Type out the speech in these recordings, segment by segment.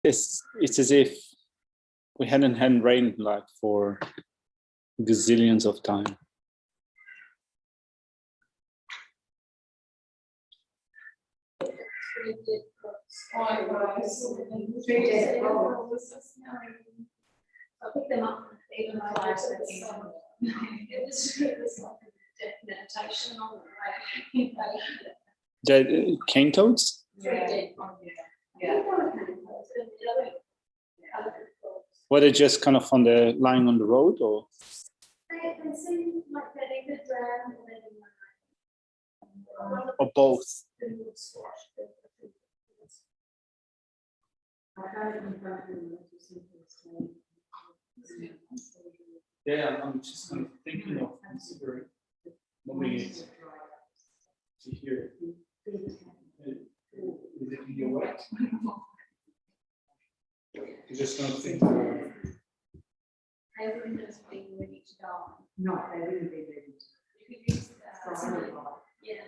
it's as if we hadn't had rain like for gazillions of time. I picked them up even though I was it was like a meditation on the way. Cane toads? Yeah. Were they just kind of on the lying on the road, or? They seem like they could drown Or both? Yeah, I'm just kind of thinking of considering moving it to here. Is it in your way? You're just going to think. They wouldn't just be ready to go. No, they wouldn't be ready. You could use yeah.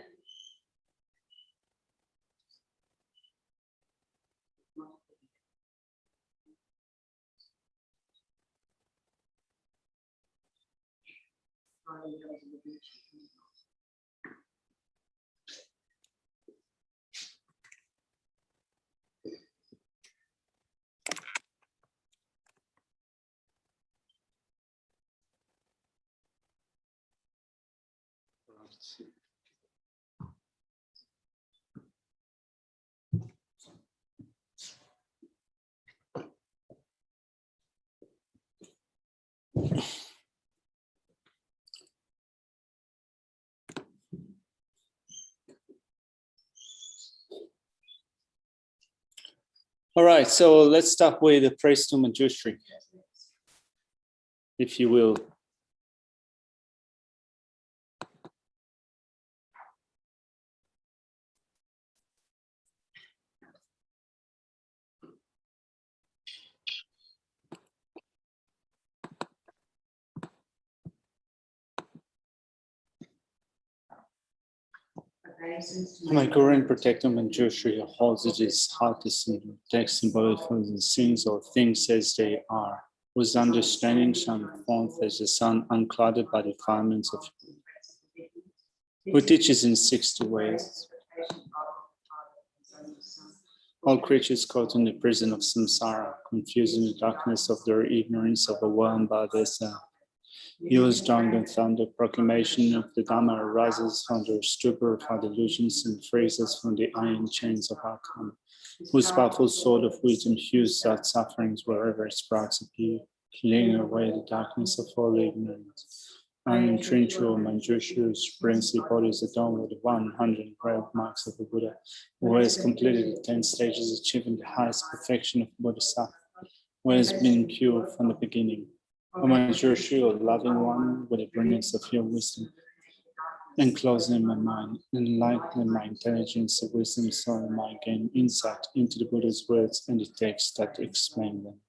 All right, so let's start with the praise to Manjushri, if you will. My Guru and Protector Manjushri holds it his heart is in text symbolic for the things or things as they are, whose understanding shone forth as the sun unclouded by the defilements of who teaches in 60 ways. All creatures caught in the prison of samsara, confused in the darkness of their ignorance, overwhelmed by this Use dawn and thunder, proclamation of the Dharma arises from their stupor of our delusions and frees us from the iron chains of our karma, whose powerful sword of wisdom hews out sufferings wherever its sprouts appear, clearing away the darkness of all ignorance. Unintrinsical Manjushri, whose princely body is adorned with the 100 grave marks of the Buddha, who has completed the 10 stages, achieving the highest perfection of Bodhisattva, who has been pure from the beginning. O Manjushri, O loving one, with the brilliance of your wisdom, enclosing my mind, enlightening my intelligence of wisdom, so I might gain insight into the Buddha's words and the texts that explain them.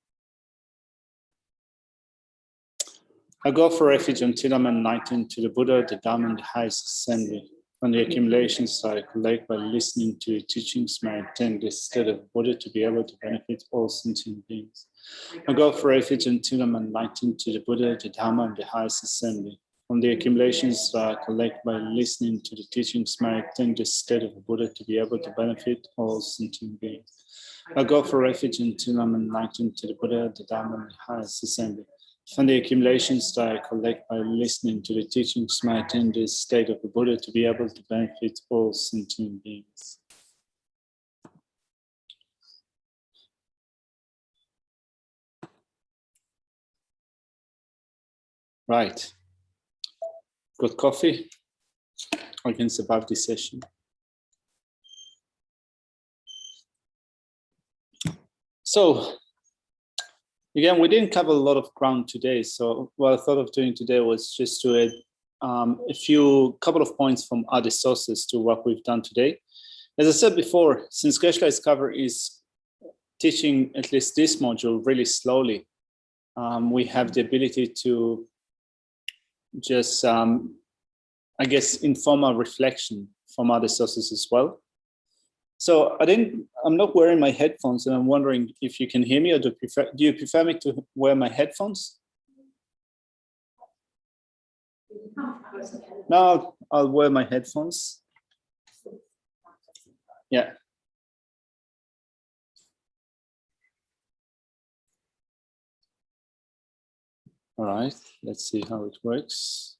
I go for refuge until I'm enlightened to the Buddha, the Dharma, and the highest assembly. From the accumulations that I collect by listening to the teachings, may I attain this state of Buddha to be able to benefit all sentient beings. I go for refuge until I'm enlightened to the Buddha, the Dharma, and the highest assembly. From the accumulations that I collect by listening to the teachings, may I attain this state of Buddha to be able to benefit all sentient beings. I go for refuge until I'm enlightened to the Buddha, the Dharma, and the highest assembly. From the accumulations that I collect by listening to the teachings, may I attain this state of the Buddha to be able to benefit all sentient beings. Right. Got coffee? I can survive this session. So, again, we didn't cover a lot of ground today. So what I thought of doing today was just to add a couple of points from other sources to what we've done today. As I said before, since Geshe-la's cover is teaching at least this module really slowly, we have the ability to just, I guess, informal reflection from other sources as well. So I'm not wearing my headphones, and I'm wondering if you can hear me, or do you prefer me to wear my headphones? No, I'll wear my headphones. Yeah. All right, let's see how it works.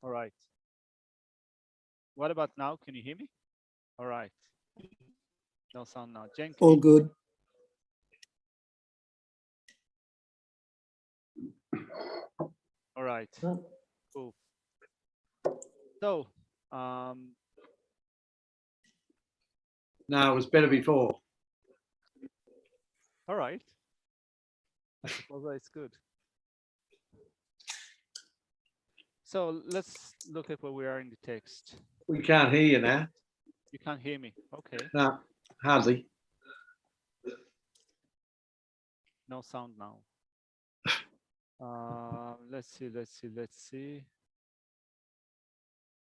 All right. What about now? Can you hear me? All right. No sound now. Jen, All good. All right. Cool. So, no, it was better before. all right. I suppose that's good. So let's look at where we are in the text. We can't hear you now. You can't hear me. Okay. No, hardly. No sound now. Let's see.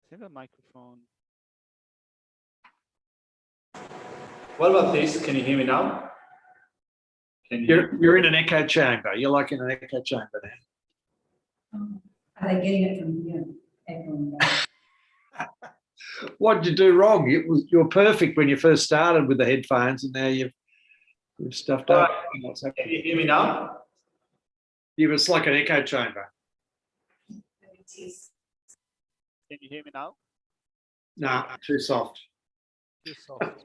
I think the microphone. What about this? Can you hear me now? You're in an echo chamber. You're like in an echo chamber now. Are they getting it from you? Echoing back? What did you do wrong? You were perfect when you first started with the headphones, and now you've stuffed up. Can you hear me now? Yeah, it's like an echo chamber. Can you hear me now? No, too soft. Too soft.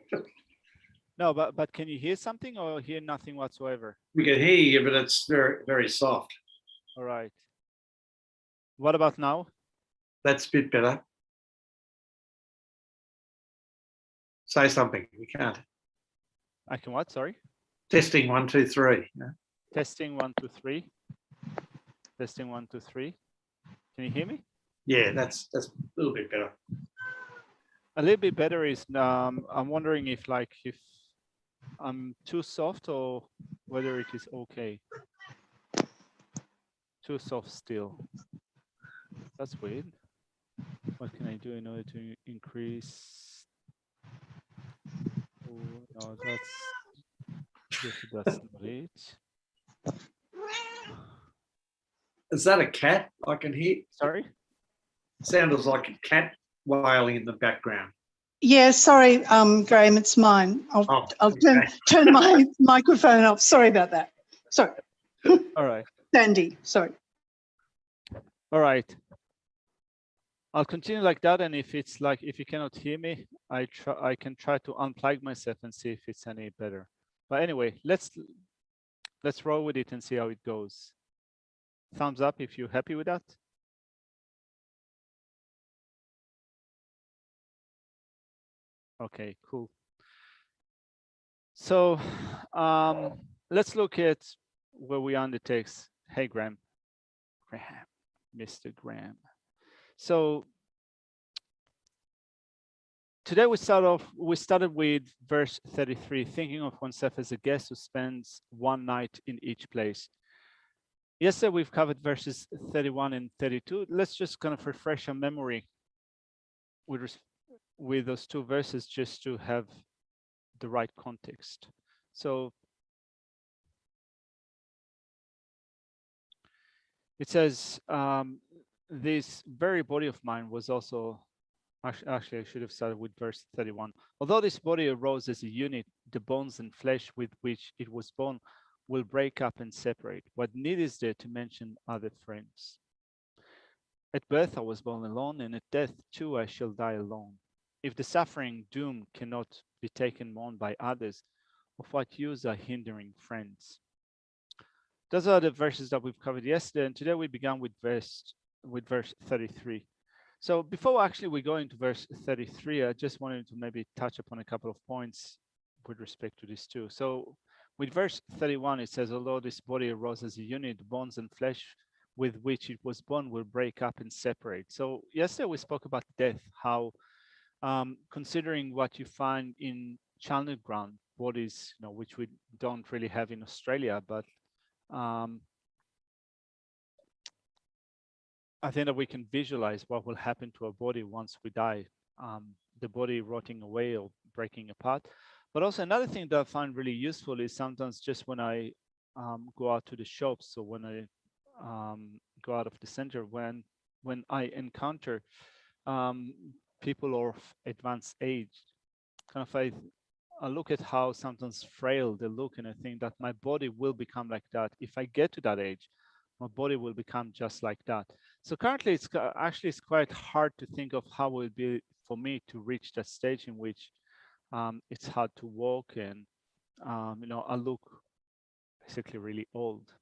No, but can you hear something or hear nothing whatsoever? We can hear you, but it's very, very soft. All right. What about now? That's a bit better. Say something. We can't. I can what? Sorry. Testing 1, 2, 3. Yeah. Testing 1, 2, 3. Testing 1, 2, 3. Can you hear me? Yeah, that's a little bit better. A little bit better is I'm wondering if I'm too soft or whether it is okay. Too soft still. That's weird. What can I do in order to increase? Oh, no, that's not it. Is that a cat I can hear? Sorry? Sounds like a cat wailing in the background. Yeah, sorry, Graham, it's mine. I'll okay. turn my microphone off. Sorry about that. Sorry. All right. Sandy, sorry. All right. I'll continue like that, and if you cannot hear me, I can try to unplug myself and see if it's any better. But anyway, let's roll with it and see how it goes. Thumbs up if you're happy with that. Okay, cool. So let's look at where we are in the text. Hey, Graham, Mr. Graham. So today we started with verse 33, thinking of oneself as a guest who spends one night in each place. Yesterday we've covered verses 31 and 32. Let's just kind of refresh our memory with those two verses just to have the right context. So it says, this very body of mine was also, actually I should have started with verse 31. Although this body arose as a unit, the bones and flesh with which it was born will break up and separate. What need is there to mention other friends? At birth I was born alone, and at death too I shall die alone. if the suffering doom cannot be taken on by others, of what use are hindering friends? Those are the verses that we've covered yesterday, and today we began with verse 33. So before actually we go into verse 33, I just wanted to maybe touch upon a couple of points with respect to this too. So with verse 31, it says, although this body arose as a unit, bones and flesh with which it was born will break up and separate. So yesterday we spoke about death, how considering what you find in channel ground bodies, which we don't really have in Australia, but I think that we can visualize what will happen to our body once we die, the body rotting away or breaking apart. But also another thing that I find really useful is sometimes just when I go out to the shops, or when I go out of the center, when I encounter people of advanced age, kind of I look at how sometimes frail they look, and I think that my body will become like that. If I get to that age, my body will become just like that. So currently, it's quite hard to think of how it will be for me to reach that stage in which it's hard to walk, and I look basically really old.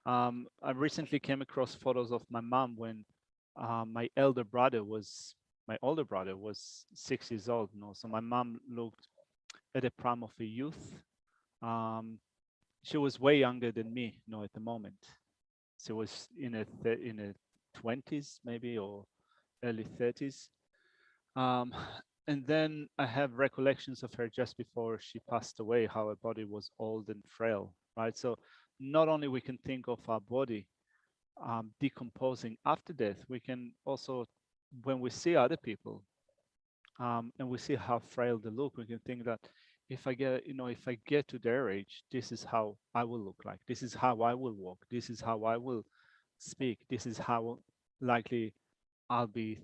I recently came across photos of my mom when my older brother was 6 years old. So my mom looked at the prime of a youth. She was way younger than me, at the moment. She was in her 20s maybe, or early 30s. And then I have recollections of her just before she passed away, how her body was old and frail, right? So not only we can think of our body decomposing after death, we can also, when we see other people and we see how frail they look, we can think that if I get to their age, this is how I will look like. This is how I will walk. This is how I will speak. This is how likely I'll be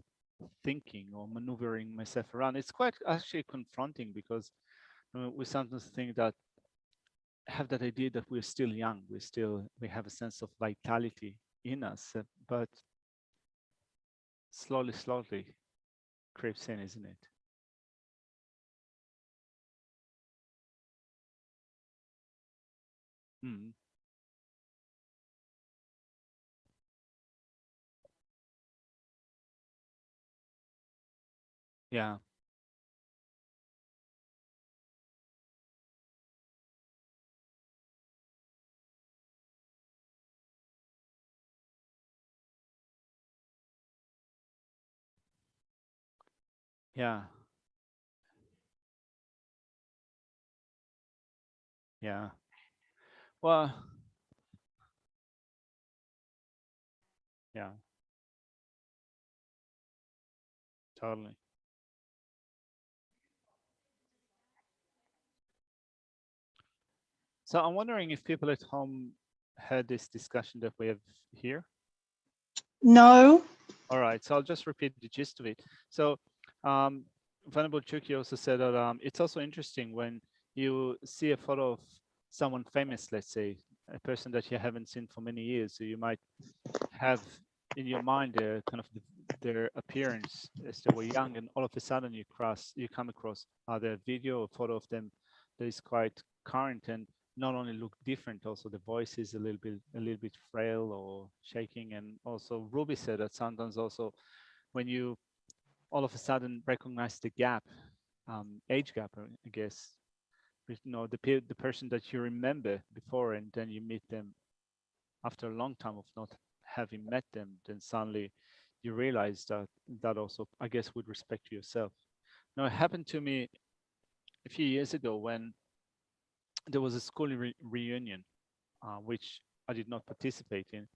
thinking or maneuvering myself around. It's quite actually confronting, because we sometimes think that, have that idea that we're still young, we have a sense of vitality in us, but slowly creeps in, isn't it? Mm. Yeah. Yeah. Yeah. Well, yeah, totally. So I'm wondering if people at home had this discussion that we have here. No. All right, so I'll just repeat the gist of it. So Venerable Chuki also said that it's also interesting when you see a photo of someone famous, let's say, a person that you haven't seen for many years. So you might have in your mind their appearance as they were young, and all of a sudden you come across either a video or photo of them that is quite current, and not only look different, also the voice is a little bit frail or shaking. And also Ruby said that sometimes also when you all of a sudden recognize the gap, age gap, I guess, the person that you remember before, and then you meet them after a long time of not having met them, then suddenly you realize that also, I guess, with respect to yourself. Now, it happened to me a few years ago when there was a school reunion, which I did not participate in.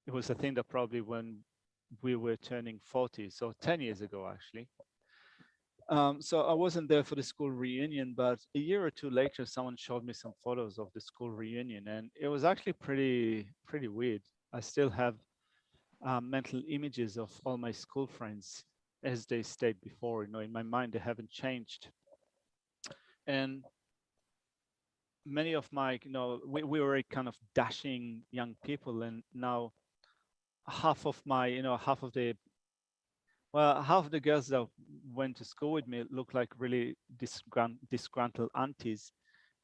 It was a thing that probably when we were turning 40, so 10 years ago, actually. So I wasn't there for the school reunion, but a year or two later, someone showed me some photos of the school reunion, and it was actually pretty weird. I still have mental images of all my school friends as they stayed before. In my mind, they haven't changed. And many of my, we were kind of dashing young people, and now half of the Well, half of the girls that went to school with me look like really disgruntled aunties,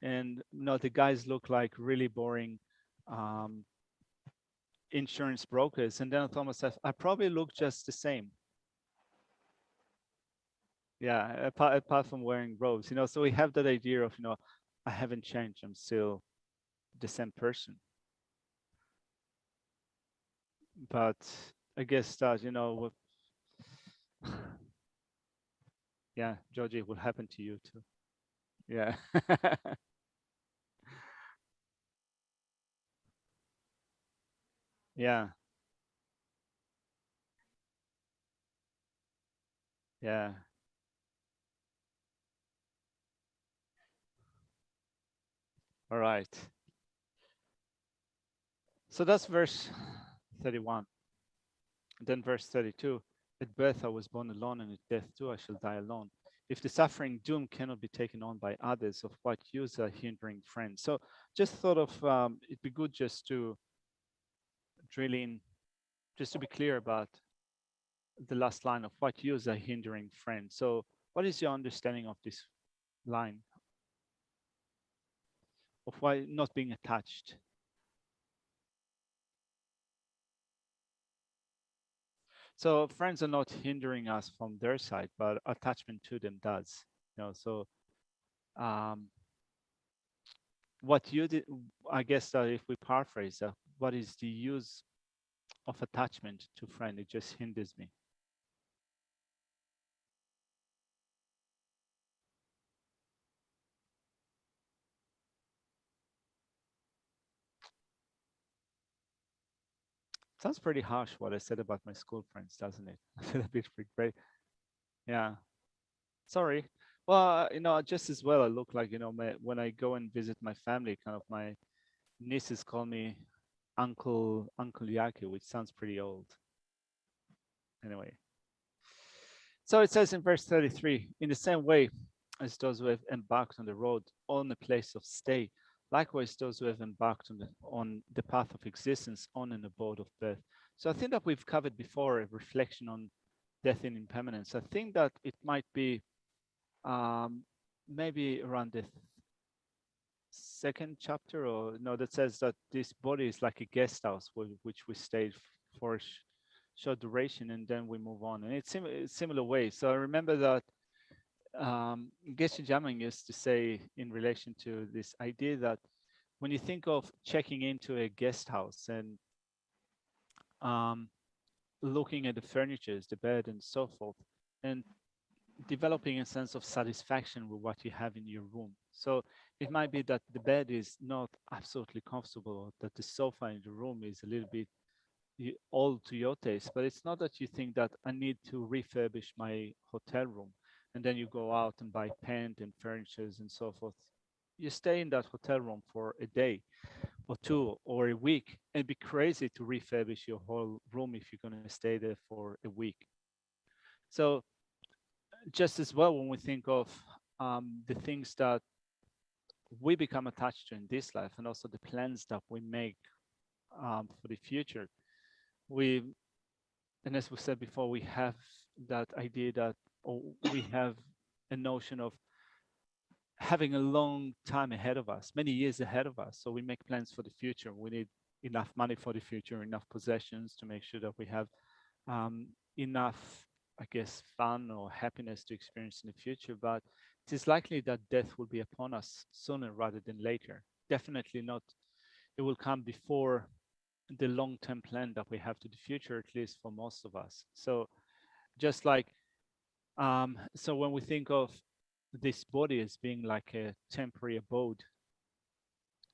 and the guys look like really boring um, insurance brokers. And then I thought myself, I probably look just the same. Yeah, apart from wearing robes, so we have that idea of, I haven't changed, I'm still the same person. But I guess that, yeah, Georgie, it will happen to you too. Yeah. Yeah. Yeah. All right. So that's verse 31. And then verse 32. At birth I was born alone, and at death too I shall die alone. If the suffering doom cannot be taken on by others, of what use are hindering friends? So just thought of it'd be good just to drill in, just to be clear about the last line of what use are hindering friends. So what is your understanding of this line of why not being attached? So friends are not hindering us from their side, but attachment to them does. So um, what you did, I guess that if we paraphrase, what is the use of attachment to friend? It just hinders me. Sounds pretty harsh what I said about my school friends, doesn't it? I feel a bit regret. Yeah. Sorry. Well, just as well, I look like, when I go and visit my family, kind of my nieces call me Uncle Yaki, which sounds pretty old. Anyway. So it says in verse 33, in the same way as those who have embarked on the road on a place of stay, likewise those who have embarked on the path of existence on an abode of birth. So I think that we've covered before a reflection on death and impermanence. I think that it might be maybe around the second chapter, or no, that says that this body is like a guest house which we stayed for short duration, and then we move on. And it's similar way. So I remember that Geshe Jamin used to say in relation to this idea that when you think of checking into a guest house and looking at the furnitures, the bed and so forth, and developing a sense of satisfaction with what you have in your room. So it might be that the bed is not absolutely comfortable, or that the sofa in the room is a little bit all to your taste, but it's not that you think that I need to refurbish my hotel room and then you go out and buy paint and furnitures and so forth. You stay in that hotel room for a day or two or a week, and it'd be crazy to refurbish your whole room if you're going to stay there for a week. So just as well, when we think of the things that we become attached to in this life, and also the plans that we make for the future, we, and as we said before, we have that idea that, or we have a notion of having a long time ahead of us, many years ahead of us. So we make plans for the future. We need enough money for the future, enough possessions to make sure that we have enough, I guess, fun or happiness to experience in the future. But it is likely that death will be upon us sooner rather than later. Definitely not. It will come before the long-term plan that we have to the future, at least for most of us. So just like, so when we think of this body as being like a temporary abode,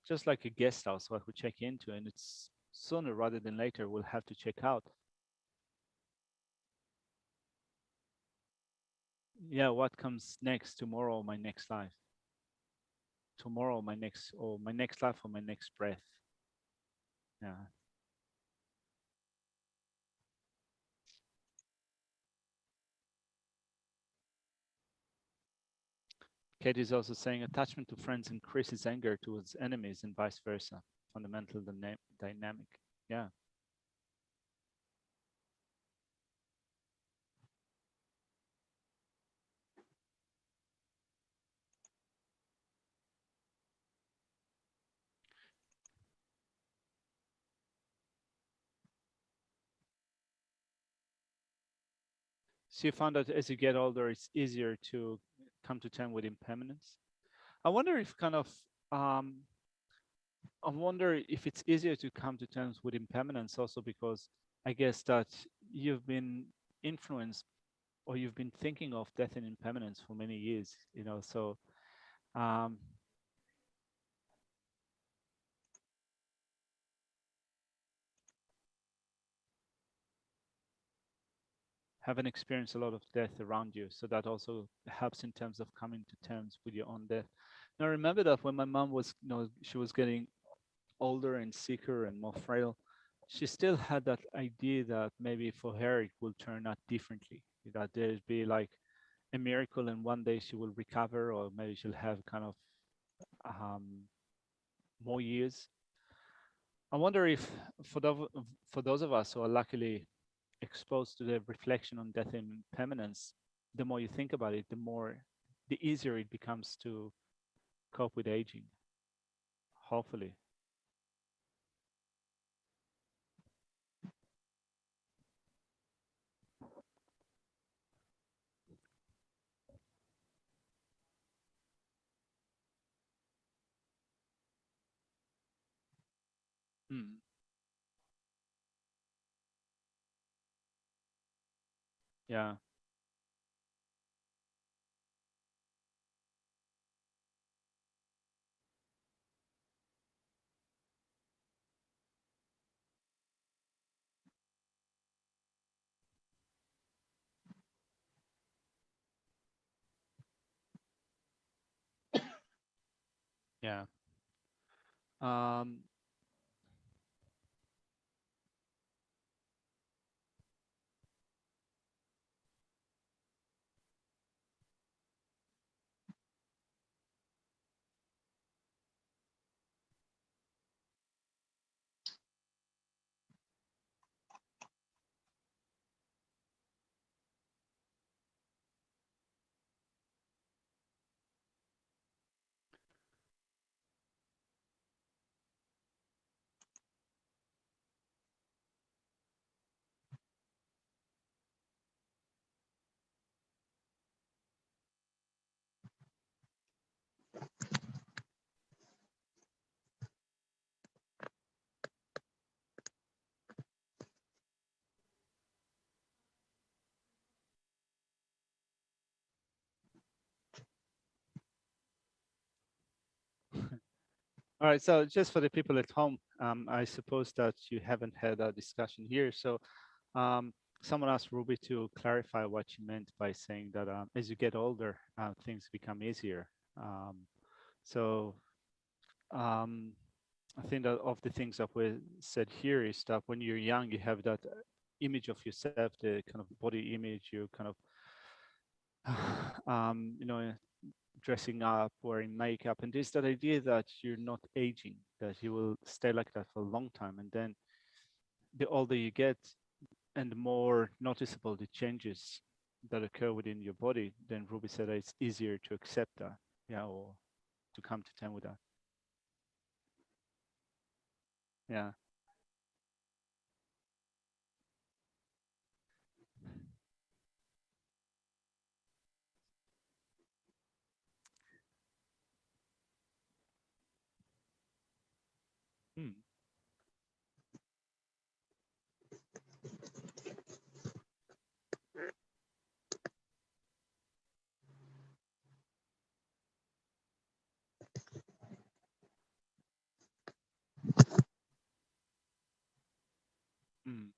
just like a guest house, what we check into, and it's sooner rather than later we'll have to check out. Yeah, what comes next? Tomorrow, my next life. Tomorrow, my next life, or my next breath. Yeah. Kate is also saying attachment to friends increases anger towards enemies and vice versa. Fundamental dynamic. Yeah. So you found that as you get older, it's easier to come to terms with impermanence. I wonder if I wonder if it's easier to come to terms with impermanence also because I guess that you've been influenced or you've been thinking of death and impermanence for many years, you know, so um, haven't experienced a lot of death around you. So that also helps in terms of coming to terms with your own death. Now, remember that when my mom was, you know, she was getting older and sicker and more frail, she still had that idea that maybe for her it will turn out differently, that there'd be like a miracle and one day she will recover, or maybe she'll have kind of more years. I wonder if for those of us who are luckily exposed to the reflection on death and impermanence, the more you think about it, the easier it becomes to cope with aging, hopefully. Hmm. Yeah. Yeah. Um, all right. So just for the people at home, I suppose that you haven't had a discussion here. So someone asked Ruby to clarify what she meant by saying that as you get older, things become easier. Um, so um, I think that of the things that were said here is that when you're young, you have that image of yourself, the kind of body image, you kind of, you know, dressing up, wearing makeup, and there's that idea that you're not aging, that you will stay like that for a long time. And then the older you get and the more noticeable the changes that occur within your body, then Ruby said that it's easier to accept that, yeah, or to come to terms with that. Yeah. Hmm. Hmm.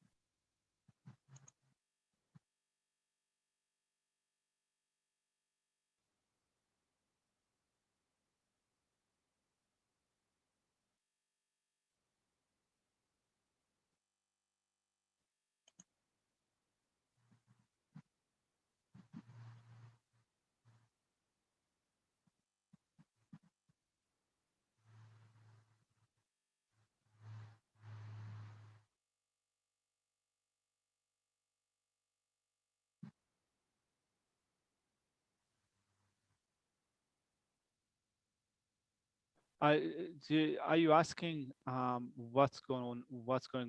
Are you asking what's going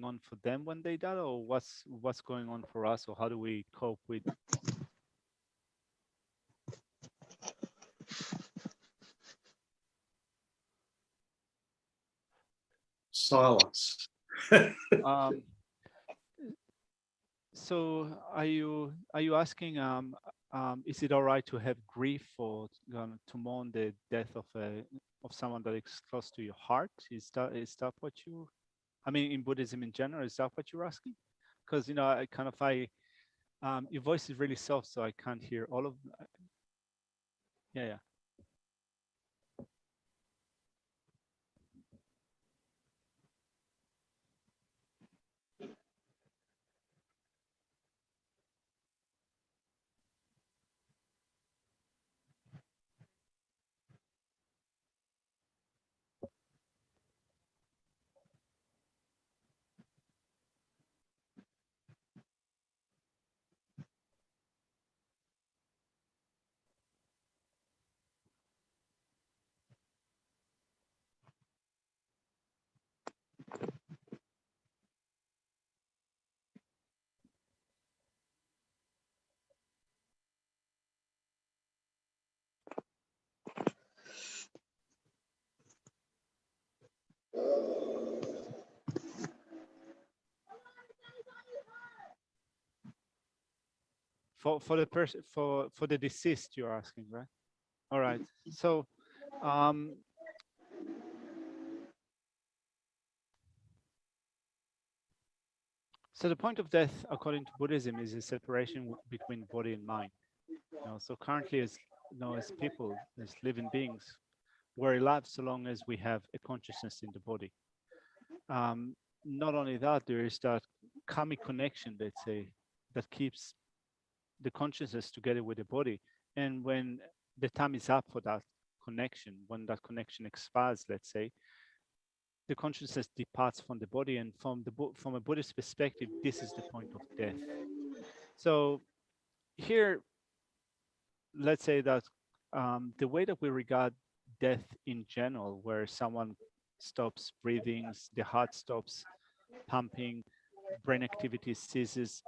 on for them when they die, or what's going on for us, or how do we cope with? Silence. So are you asking is it all right to have grief or to mourn the death of someone that is close to your heart? Is that what you? I mean, in Buddhism in general, is that what you're asking? Because your voice is really soft, so I can't hear all of. Yeah. For the person for the deceased, you're asking, right? All right. So so the point of death, according to Buddhism, is a separation between body and mind. So currently, as people, as living beings, we're alive so long as we have a consciousness in the body. Not only that, there is that karmic connection, let's say, that keeps the consciousness together with the body. And when the time is up for that connection, when that connection expires, let's say, the consciousness departs from the body. And from a Buddhist perspective, this is the point of death. So here, let's say that the way that we regard death in general, where someone stops breathing, the heart stops pumping, brain activity ceases,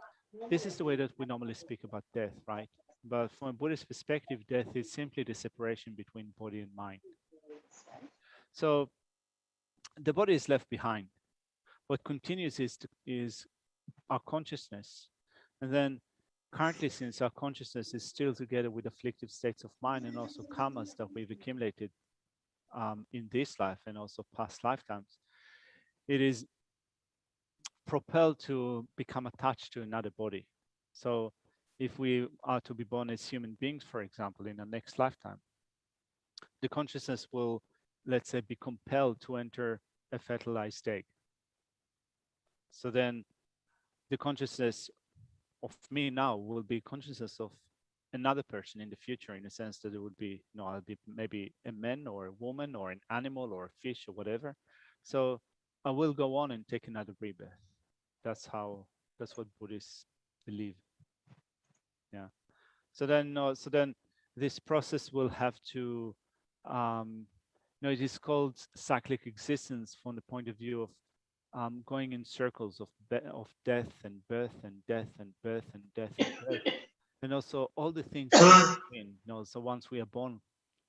this is the way that we normally speak about death, right? But from a Buddhist perspective, death is simply the separation between body and mind. So the body is left behind. What continues is our consciousness. And then currently, since our consciousness is still together with afflictive states of mind and also karmas that we've accumulated in this life and also past lifetimes, it is propelled to become attached to another body. So if we are to be born as human beings, for example, in the next lifetime, the consciousness will, let's say, be compelled to enter a fertilized egg. So then the consciousness of me now will be consciousness of another person in the future, in the sense that it would be, I'll be maybe a man or a woman or an animal or a fish or whatever. So I will go on and take another rebirth. That's what Buddhists believe. Yeah. So then this process will have to, it is called cyclic existence from the point of view of going in circles of death and birth and death and birth and death and birth. And also all the things in between. So once we are born,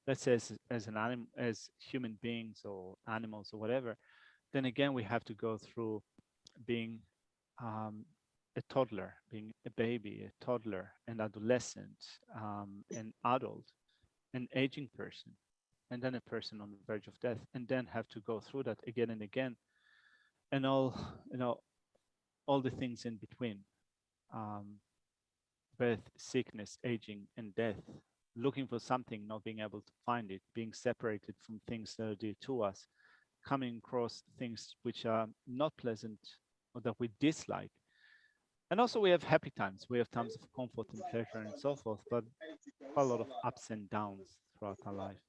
let's say as an animal, as human beings or animals or whatever, then again we have to go through being a toddler, being a baby, a toddler, an adolescent, an adult, an aging person, and then a person on the verge of death, and then have to go through that again and again, and all the things in between. Birth, sickness, aging, and death, looking for something, not being able to find it, being separated from things that are dear to us, coming across things which are not pleasant or that we dislike. And also we have happy times. We have times of comfort and pleasure and so forth, but quite a lot of ups and downs throughout our life.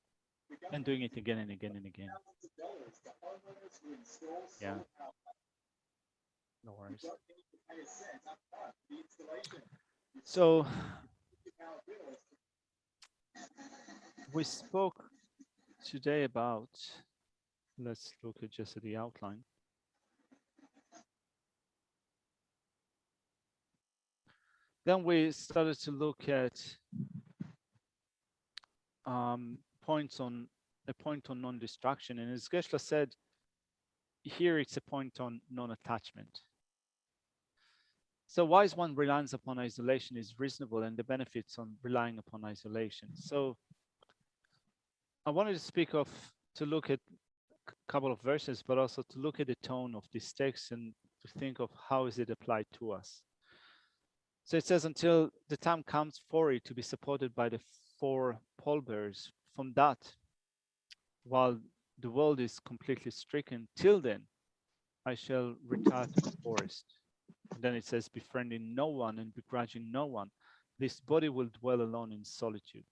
And doing it again and again and again. Yeah. No worries. So we spoke today about let's look at just at the outline. Then we started to look at points on a point on non-destruction, and as Geshe said, here it's a point on non-attachment. So wise one reliance upon isolation is reasonable, and the benefits on relying upon isolation. So I wanted to look at a couple of verses, but also to look at the tone of this text and to think of how is it applied to us. So it says, until the time comes for it to be supported by the four pallbearers, from that, while the world is completely stricken, till then, I shall retire to the forest. And then it says, befriending no one and begrudging no one, this body will dwell alone in solitude.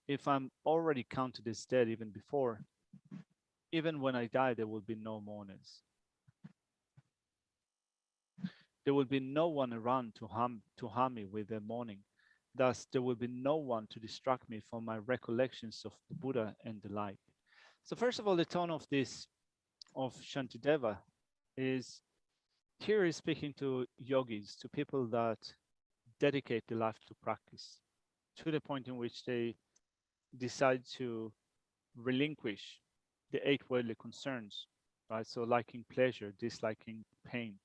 If I'm already counted as dead even before, even when I die, there will be no mourners. There will be no one around to harm me with their mourning. Thus, there will be no one to distract me from my recollections of the Buddha and the like. So first of all, the tone of this, of Shantideva, is here is speaking to yogis, to people that dedicate their life to practice, to the point in which they decide to relinquish the 8 worldly concerns, right? So liking pleasure, disliking pain,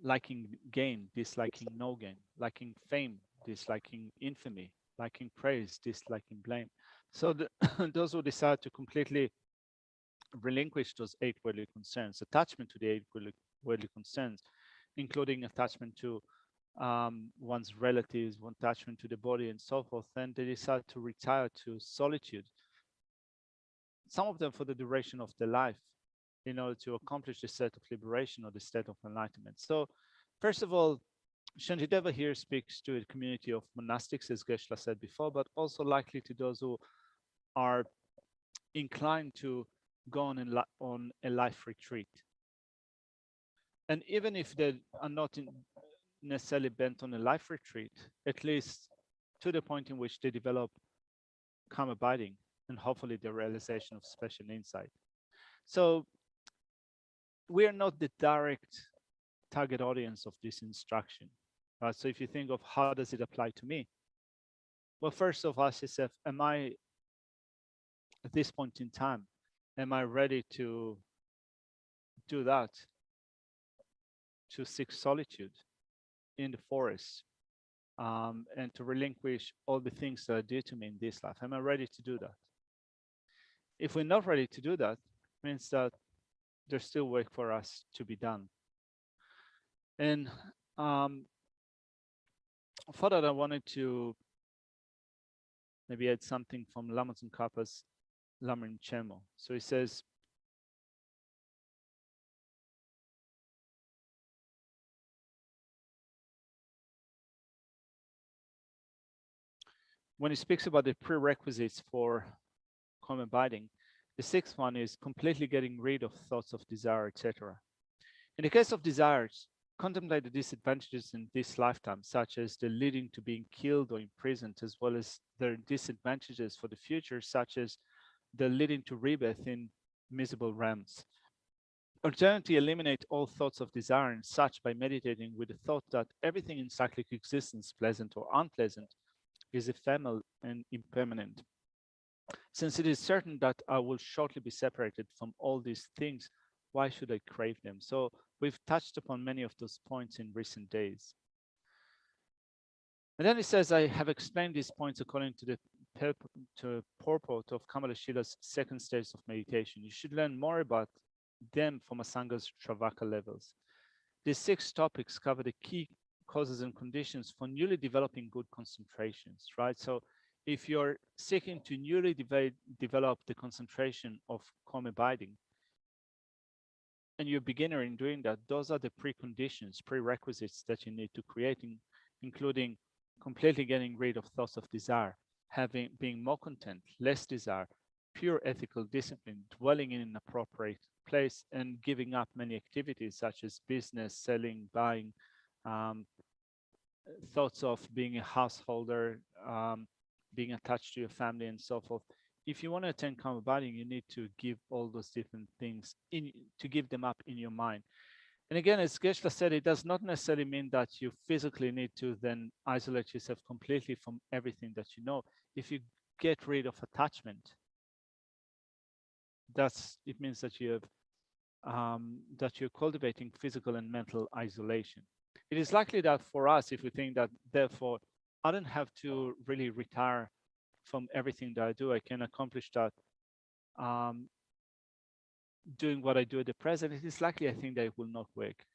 liking gain, disliking no gain, liking fame, disliking infamy, liking praise, disliking blame. So those who decide to completely relinquish those 8 worldly concerns, attachment to the 8 worldly concerns, including attachment to one's relatives, one attachment to the body and so forth, then they decide to retire to solitude, some of them for the duration of their life, in order to accomplish the state of liberation or the state of enlightenment. So first of all, Shantideva here speaks to a community of monastics, as Geshe said before, but also likely to those who are inclined to go on a life retreat. And even if they are not necessarily bent on a life retreat, at least to the point in which they develop calm abiding and hopefully the realization of special insight. So we are not the direct target audience of this instruction. Right? So if you think of how does it apply to me? Well, first of all, ask yourself, am I, at this point in time, am I ready to do that? To seek solitude in the forest, and to relinquish all the things that are dear to me in this life? Am I ready to do that? If we're not ready to do that, it means that there's still work for us to be done. And for that, I wanted to maybe add something from Lama Tsongkhapa's Lamrim Chemo. So he says, when he speaks about the prerequisites for calm abiding, the 6th one is completely getting rid of thoughts of desire, etc. In the case of desires, contemplate the disadvantages in this lifetime, such as the leading to being killed or imprisoned, as well as their disadvantages for the future, such as the leading to rebirth in miserable realms. Alternatively, eliminate all thoughts of desire and such by meditating with the thought that everything in cyclic existence, pleasant or unpleasant, is ephemeral and impermanent. Since it is certain that I will shortly be separated from all these things, why should I crave them? So we've touched upon many of those points in recent days. And then he says, I have explained these points according to the purport of Kamalashila's 2nd stage of meditation. You should learn more about them from Asanga's Travaka levels. These 6 topics cover the key causes and conditions for newly developing good concentrations, right? So if you're seeking to newly develop the concentration of calm abiding, and you're a beginner in doing that, those are the preconditions, prerequisites that you need to create, including completely getting rid of thoughts of desire, being more content, less desire, pure ethical discipline, dwelling in an appropriate place, and giving up many activities such as business, selling, buying, thoughts of being a householder, being attached to your family and so forth. if you want to attend karma abiding, you need to give all those different things to give them up in your mind. And again, as Geshe said, it does not necessarily mean that you physically need to then isolate yourself completely from everything that you know. If you get rid of attachment, it means that you have that you're cultivating physical and mental isolation. It is likely that for us, if we think that therefore I don't have to really retire from everything that I do, I can accomplish that doing what I do at the present, it is likely I think that it will not work.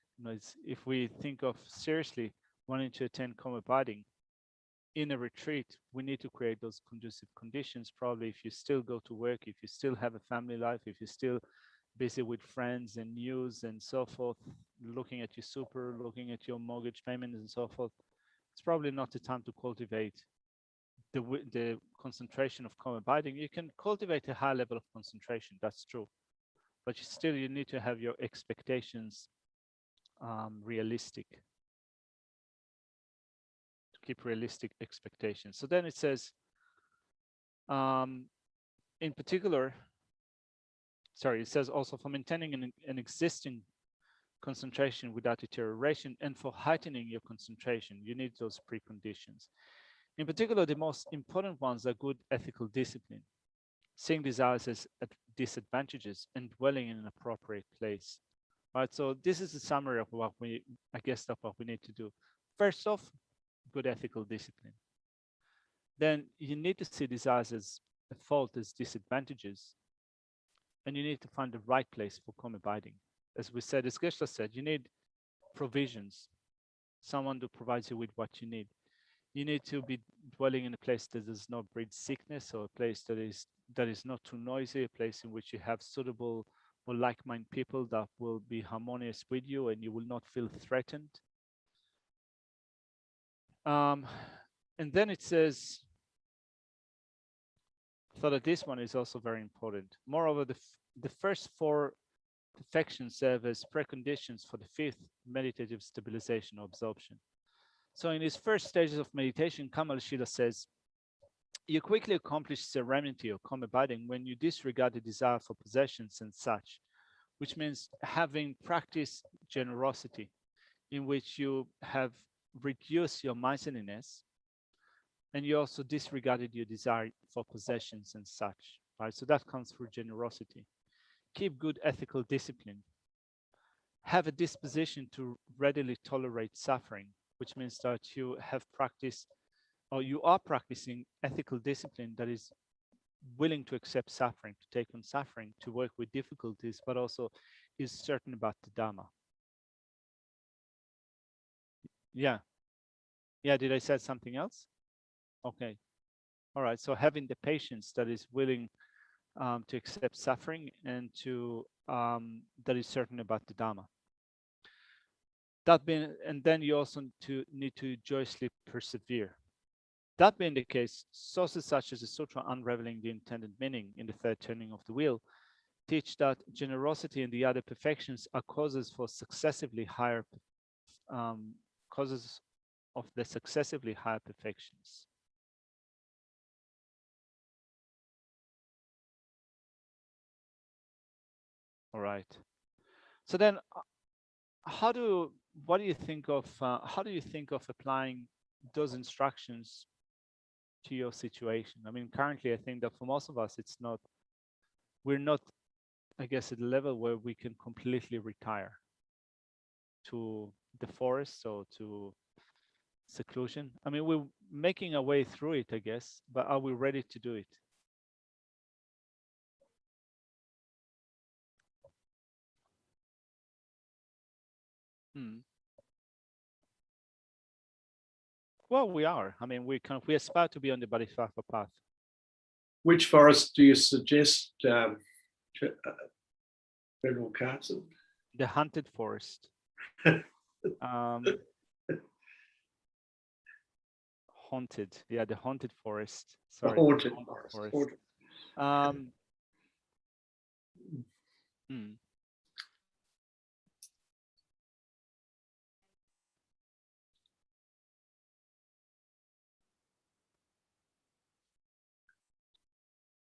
If we think of seriously wanting to attend karma abiding in a retreat, we need to create those conducive conditions. Probably if you still go to work, if you still have a family life, if you're still busy with friends and news and so forth, looking at your super, looking at your mortgage payments and so forth, it's probably not the time to cultivate the concentration of karma abiding. You can cultivate a high level of concentration, that's true. But you need to have your expectations realistic, to keep realistic expectations. So then it says, in particular, it says also for maintaining an existing concentration without deterioration and for heightening your concentration, you need those preconditions. In particular, the most important ones are good ethical discipline, seeing desires as disadvantages and dwelling in an appropriate place. Right, so this is a summary of what we need to do. First off, good ethical discipline. Then you need to see desires as a fault, as disadvantages, and you need to find the right place for karma abiding. As we said, as Geshe said, you need provisions, someone who provides you with what you need. You need to be dwelling in a place that does not breed sickness, or a place that is not too noisy, a place in which you have suitable or like-minded people that will be harmonious with you and you will not feel threatened. And then it says, I thought that this one is also very important. Moreover, the first four perfections serve as preconditions for the fifth, meditative stabilization or absorption. So in his first stages of meditation, Kamalashila says, you quickly accomplish serenity or karma abiding when you disregard the desire for possessions and such, which means having practiced generosity, in which you have reduced your miserliness and you also disregarded your desire for possessions and such, right? So that comes through generosity. Keep good ethical discipline. Have a disposition to readily tolerate suffering, which means that you have practiced, or you are practicing ethical discipline that is willing to accept suffering, to take on suffering, to work with difficulties, but also is certain about the Dharma. Yeah. Did I say something else? Okay. All right. So having the patience that is willing to accept suffering and to that is certain about the Dharma. And then you also need to joyously persevere. That being the case, sources such as the Sutra Unraveling the Intended Meaning in the Third Turning of the Wheel teach that generosity and the other perfections are causes for successively higher causes of the successively higher perfections. All right. So then, how do you think of applying those instructions to your situation? I mean, currently, I think that for most of us, we're not, I guess, at the level where we can completely retire to the forest or to seclusion. I mean, we're making our way through it, I guess, but are we ready to do it? Well, we are. I mean, we aspire to be on the Bodhisattva path. Which forest do you suggest, Federal Council? The haunted forest. Haunted. Yeah, the haunted forest. Sorry. Haunted forest.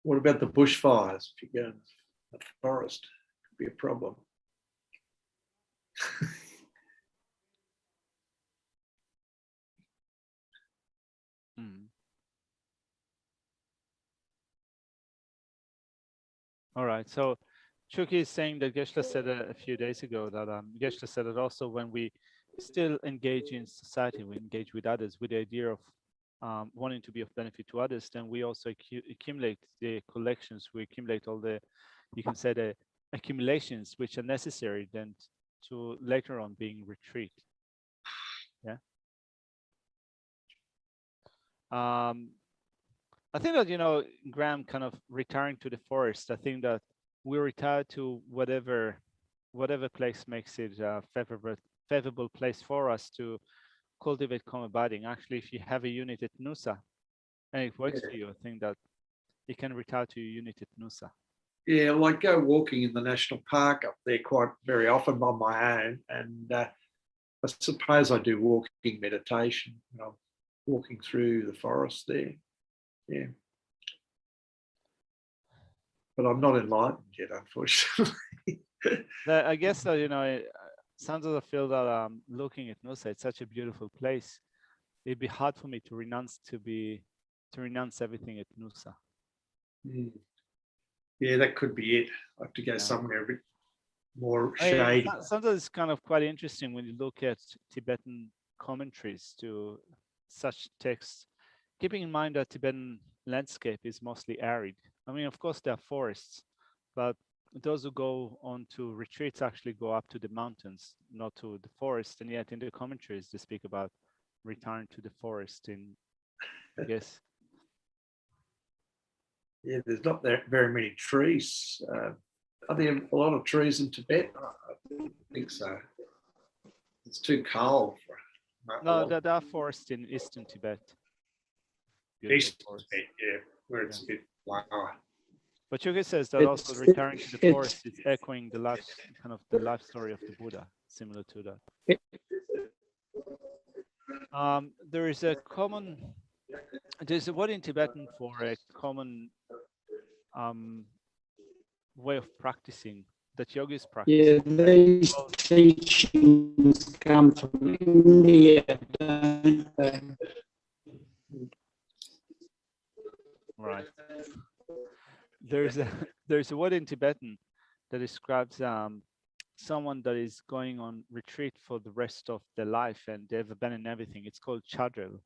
What about the bushfires? If you go in the forest, it could be a problem. All right. So Chuki is saying that Geshe said a few days ago that Geshe said that also when we still engage in society, we engage with others with the idea of wanting to be of benefit to others, then we also accumulate the collections, we accumulate all the, you can say the accumulations which are necessary then to later on being retreat. Yeah. I think that, you know, Graham kind of retiring to the forest, I think that we retire to whatever place makes it a favorable place for us to cultivate common abiding. Actually, if you have a unit at Nusa and it works for you, I think that you can retire to your unit at Nusa. Yeah, well, I go walking in the national park up there quite very often on my own, and I suppose I do walking meditation. You know, walking through the forest there. Yeah. But I'm not enlightened yet, unfortunately. I guess that, you know, sometimes I feel that looking at Nusa, it's such a beautiful place. It'd be hard for me to renounce everything at Nusa. Yeah, that could be it. I have to go somewhere a bit more shady. Sometimes it's kind of quite interesting when you look at Tibetan commentaries to such texts, keeping in mind that Tibetan landscape is mostly arid. I mean, of course, there are forests, but those who go on to retreats actually go up to the mountains, not to the forest. And yet in the commentaries, they speak about return to the forest in, I guess. Yeah, there's not very many trees. Are there a lot of trees in Tibet? I don't think so. It's too cold. No, there are forests in eastern Tibet. Eastern Tibet, yeah, where it's a bit lower. But Yogi says that also returning to the forest is echoing the life story of the Buddha, similar to that. There's a word in Tibetan for a common way of practicing that yogis practice. Yeah, these teachings come from India, don't they? Right. There's a word in Tibetan that describes someone that is going on retreat for the rest of their life and they've abandoned everything. It's called chadril.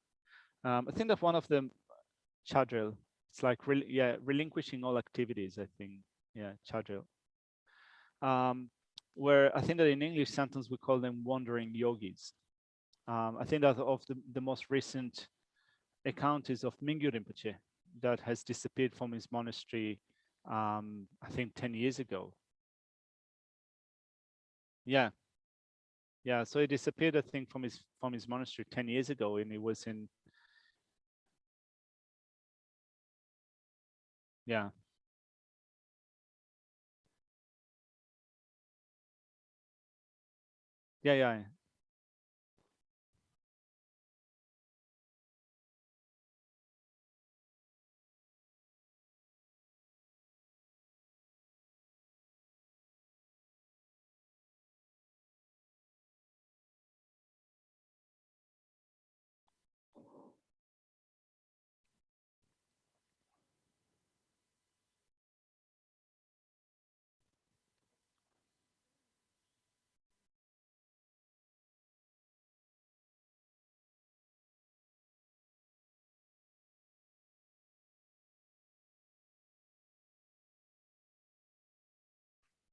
I think that one of them, chadril, it's like relinquishing all activities. I think, yeah, chadril. Where I think that in English sentence we call them wandering yogis. I think that of the most recent account is of Mingyur Rinpoche that has disappeared from his monastery, I think 10 years ago. Yeah. Yeah, so he disappeared, I think, from his monastery 10 years ago, and he was in. Yeah. Yeah.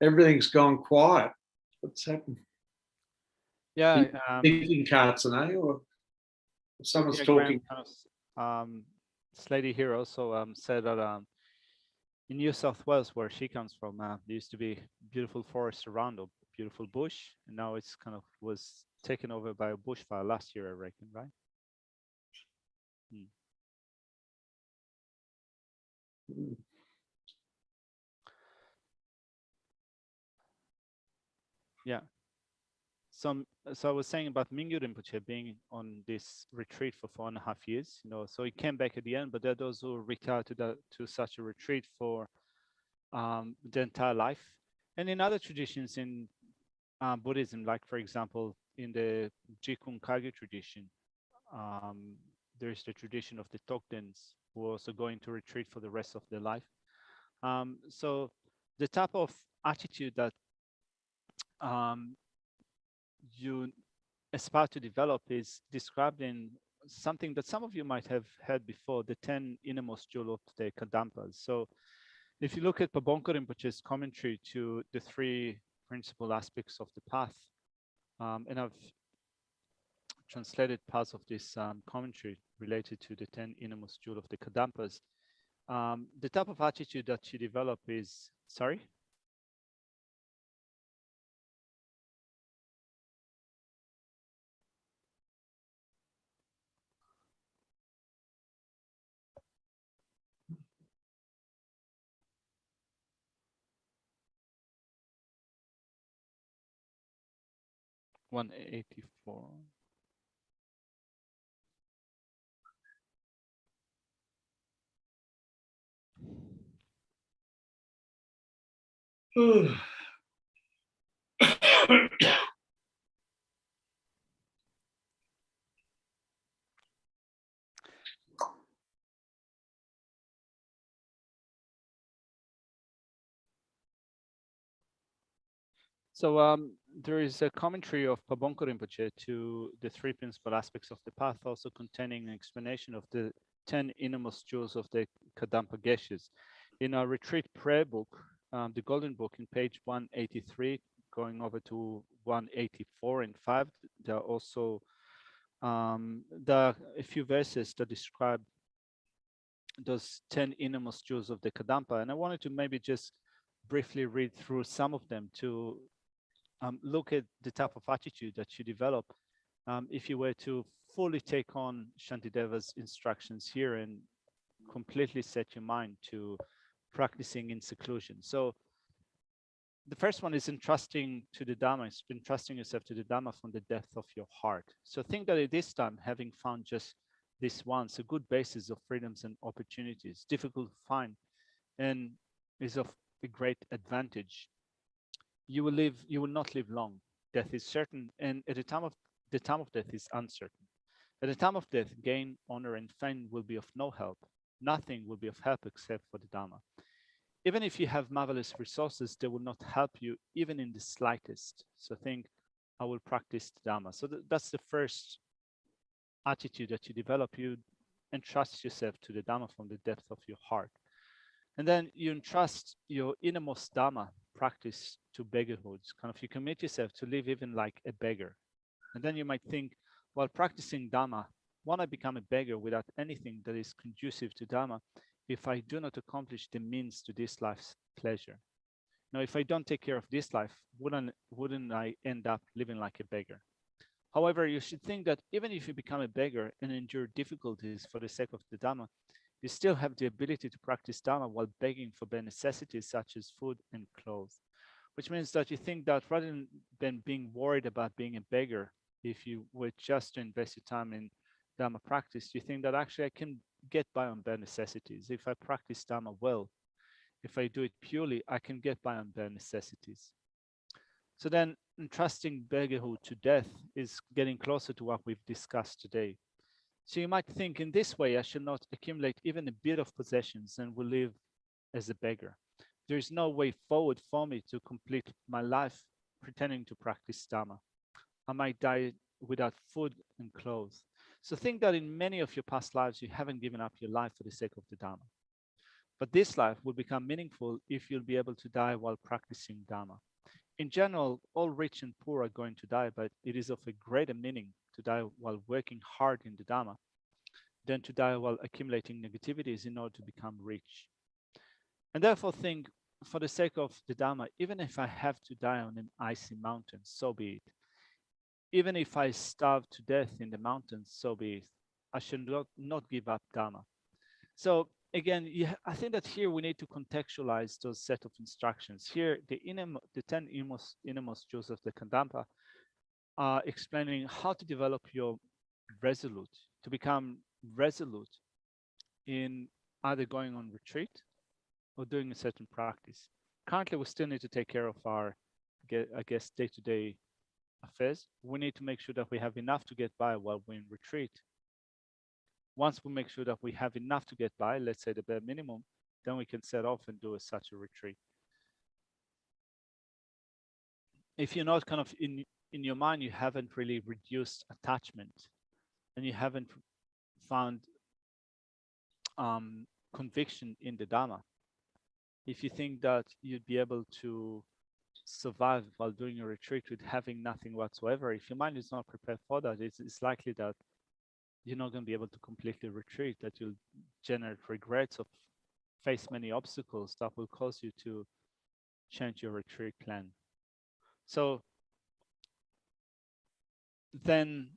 Everything's gone quiet. What's happened? Yeah. Thinking cards, or someone's talking. This lady here also said that in New South Wales, where she comes from, there used to be beautiful forest around, a beautiful bush, and now it's kind of was taken over by a bushfire last year, I reckon, right? Yeah. So I was saying about Mingyu Rinpoche being on this retreat for 4.5 years, so he came back at the end, but there are those who retire to such a retreat for the entire life. And in other traditions in Buddhism, like for example, in the Jikun Kagyu tradition, there's the tradition of the Tokdens who also go into retreat for the rest of their life. So the type of attitude that you aspire to develop is described in something that some of you might have heard before, the 10 innermost jewels of the Kandampas. So if you look at Pabonko Rinpoche's commentary to the 3 principal aspects of the path, and I've translated parts of this commentary related to the 10 innermost jewels of the Kandampas, the type of attitude that you develop is, sorry? $184. So there is a commentary of Pabonko Rinpoche to the 3 principal aspects of the path, also containing an explanation of the 10 innermost jewels of the Kandampa Geshes. In our retreat prayer book, the Golden Book, in page 183, going over to 184 and 5, there are also a few verses that describe those 10 innermost jewels of the Kandampa. And I wanted to maybe just briefly read through some of them to look at the type of attitude that you develop if you were to fully take on Shantideva's instructions here and completely set your mind to practicing in seclusion. So the first one is entrusting to the Dharma, entrusting yourself to the Dharma from the depth of your heart. So think that at this time, having found just this once, a good basis of freedoms and opportunities, difficult to find, and is of a great advantage. You will not live long. Death is certain, and at the time of death is uncertain. At the time of death, gain, honor, and fame will be of no help. Nothing will be of help except for the Dharma. Even if you have marvelous resources, they will not help you even in the slightest. So think, I will practice the Dharma. So that's the first attitude that you develop. You entrust yourself to the Dharma from the depth of your heart. And then you entrust your innermost Dharma practice to beggarhood. Kind of you commit yourself to live even like a beggar. And then you might think, while practicing Dharma, won't I become a beggar without anything that is conducive to Dharma if I do not accomplish the means to this life's pleasure? Now, if I don't take care of this life, wouldn't I end up living like a beggar? However, you should think that even if you become a beggar and endure difficulties for the sake of the Dharma, you still have the ability to practice Dharma while begging for bare necessities such as food and clothes, which means that you think that rather than being worried about being a beggar, if you were just to invest your time in Dharma practice, you think that actually I can get by on bare necessities. If I practice Dharma well, if I do it purely, I can get by on bare necessities. So then entrusting beggarhood to death is getting closer to what we've discussed today. So you might think, in this way, I should not accumulate even a bit of possessions and will live as a beggar. There is no way forward for me to complete my life pretending to practice Dharma. I might die without food and clothes. So think that in many of your past lives, you haven't given up your life for the sake of the Dharma. But this life will become meaningful if you'll be able to die while practicing Dharma. In general, all rich and poor are going to die, but it is of a greater meaning to die while working hard in the Dharma than to die while accumulating negativities in order to become rich. And therefore think, for the sake of the Dharma, even if I have to die on an icy mountain, so be it. Even if I starve to death in the mountains, so be it. I should not give up Dharma. So again, I think that here we need to contextualize those set of instructions. Here, the 10 innermost jewels of the Kandampa explaining how to develop your resolute, to become resolute in either going on retreat or doing a certain practice. Currently, we still need to take care of our, I guess, day-to-day affairs. We need to make sure that we have enough to get by while we're in retreat. Once we make sure that we have enough to get by, let's say the bare minimum, then we can set off and do such a retreat. If you're not kind of in your mind, you haven't really reduced attachment and you haven't found conviction in the Dharma. If you think that you'd be able to survive while doing a retreat with having nothing whatsoever, if your mind is not prepared for that, it's likely that you're not going to be able to completely retreat, that you'll generate regrets or face many obstacles that will cause you to change your retreat plan. So then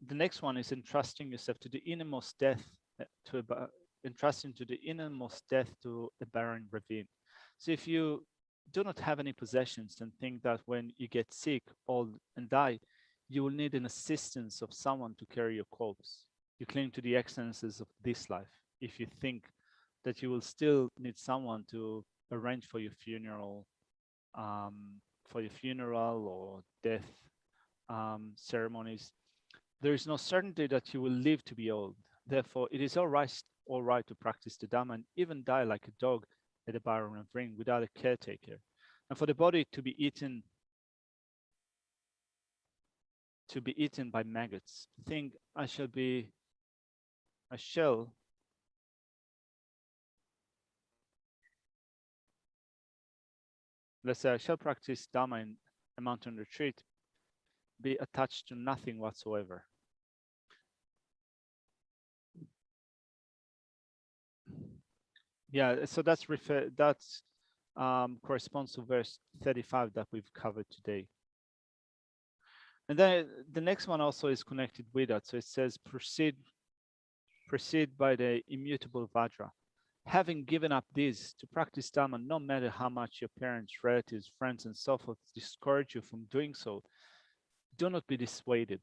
the next one is entrusting yourself to the innermost death, entrusting to the innermost death to a barren ravine. So if you do not have any possessions and think that when you get sick, old, and die, you will need an assistance of someone to carry your corpse. You cling to the excellences of this life. If you think that you will still need someone to arrange for your funeral, or death ceremonies, there is no certainty that you will live to be old. Therefore, it is all right to practice the Dharma and even die like a dog at a barren ring without a caretaker. And for the body to be eaten by maggots, think I shall let's say I shall practice Dharma in a mountain retreat, be attached to nothing whatsoever. Yeah, so that corresponds to verse 35 that we've covered today. And then the next one also is connected with that. So it says, proceed by the immutable Vajra. Having given up this to practice Dharma, no matter how much your parents, relatives, friends, and so forth discourage you from doing so, do not be dissuaded.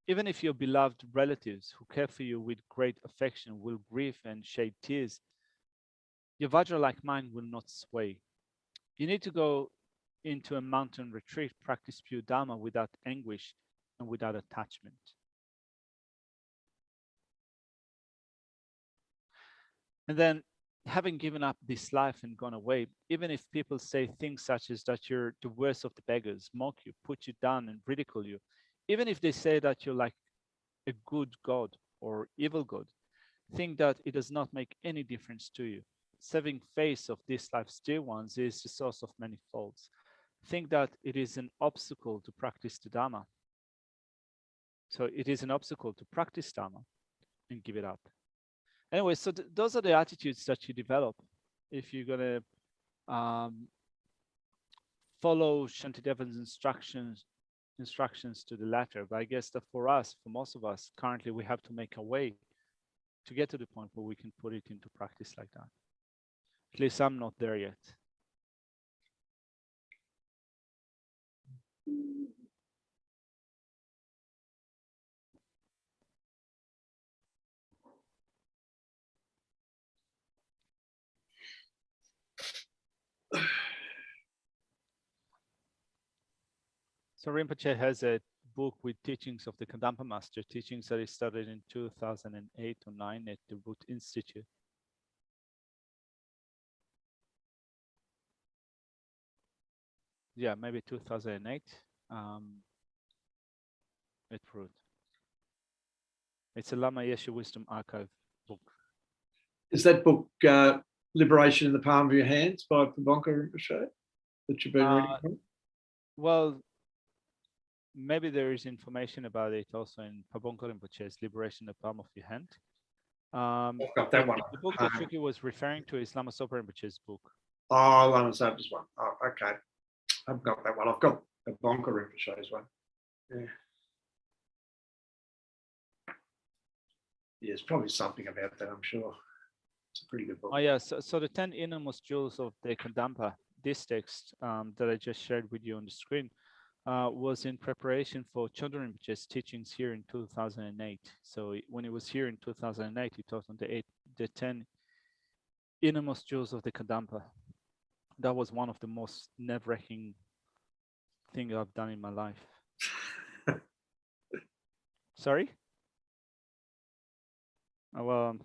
Even if your beloved relatives who care for you with great affection will grieve and shed tears, your Vajra-like mind will not sway. You need to go into a mountain retreat, practice pure Dharma without anguish and without attachment. And then, having given up this life and gone away, even if people say things such as that you're the worst of the beggars, mock you, put you down and ridicule you, even if they say that you're like a good God or evil God, think that it does not make any difference to you. Saving face of this life's dear ones is the source of many faults. Think that it is an obstacle to practice the Dharma. So it is an obstacle to practice Dharma and give it up. Anyway, so those are the attitudes that you develop if you're going to follow Shantideva's instructions to the latter. But I guess that for most of us, currently we have to make a way to get to the point where we can put it into practice like that. At least I'm not there yet. So Rinpoche has a book with teachings of the Kandampa master, teachings that he started in 2008 or 9 at the Root Institute. Yeah, maybe 2008 at Root. It's a Lama Yeshe Wisdom Archive book. Is that book Liberation in the Palm of Your Hands by Pabonka Rinpoche that you've been reading from? Well, maybe there is information about it also in Pabonka Rinpoche's Liberation in the Palm of Your Hand. I've got that one. The book that Chuki was referring to is Lama Sopa Rinpoche's book. Oh, Lama Sopa's one. Oh, okay. I've got that one. I've got Pabonka Rinpoche's one. Yeah. Yeah, there's probably something about that, I'm sure. It's a pretty good book. Oh yeah, so the 10 innermost jewels of the Kandampa, this text that I just shared with you on the screen, was in preparation for Chodron Rinpoche's teachings here in 2008. So when he was here in 2008, he taught on the 10 innermost jewels of the Kandampa. That was one of the most nerve-wracking things I've done in my life. Sorry? Well,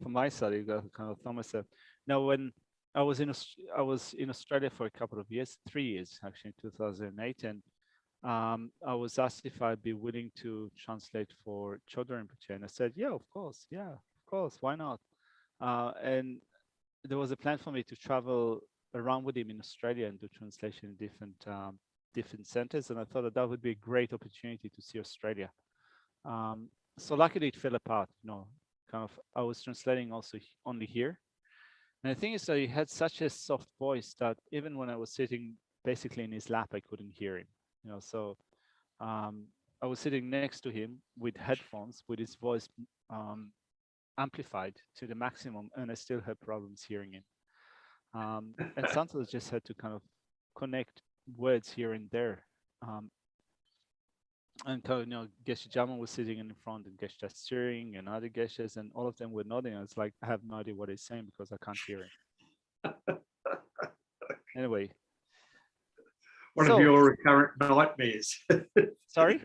from my side, you got to kind of thumb myself. Now, when I was in Australia for a couple of years, 3 years actually, in 2008, and I was asked if I'd be willing to translate for Chodron Rinpoche, and I said, yeah, of course, why not? And there was a plan for me to travel around with him in Australia and do translation in different centers, and I thought that would be a great opportunity to see Australia. So luckily it fell apart, kind of. I was translating also only here, and the thing is that he had such a soft voice that even when I was sitting basically in his lap, I couldn't hear him. So I was sitting next to him with headphones, with his voice amplified to the maximum, and I still had problems hearing him. And sometimes I just had to kind of connect words here and there. And kind of, Geshe Jaman was sitting in front, and Geshe Steering and other Geshes, and all of them were nodding. I was like, I have no idea what he's saying because I can't hear him. Anyway. One of your recurrent nightmares. Sorry?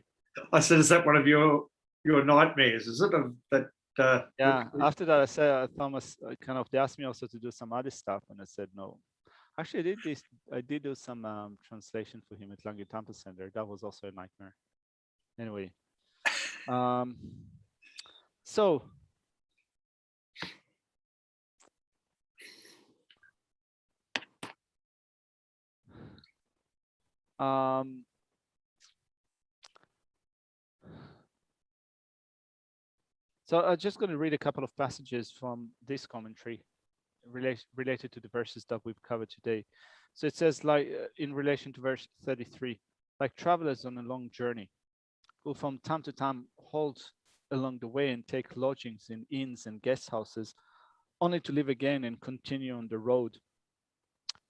I said, is that one of your nightmares? Is it that? Yeah. After that, I said, Thomas, they asked me also to do some other stuff, and I said no. Actually, I did do some translation for him at Lange Temple Center. That was also a nightmare. Anyway, so so I'm just going to read a couple of passages from this commentary related to the verses that we've covered today. So it says, like in relation to verse 33, like travelers on a long journey, who from time to time halt along the way and take lodgings in inns and guest houses, only to live again and continue on the road.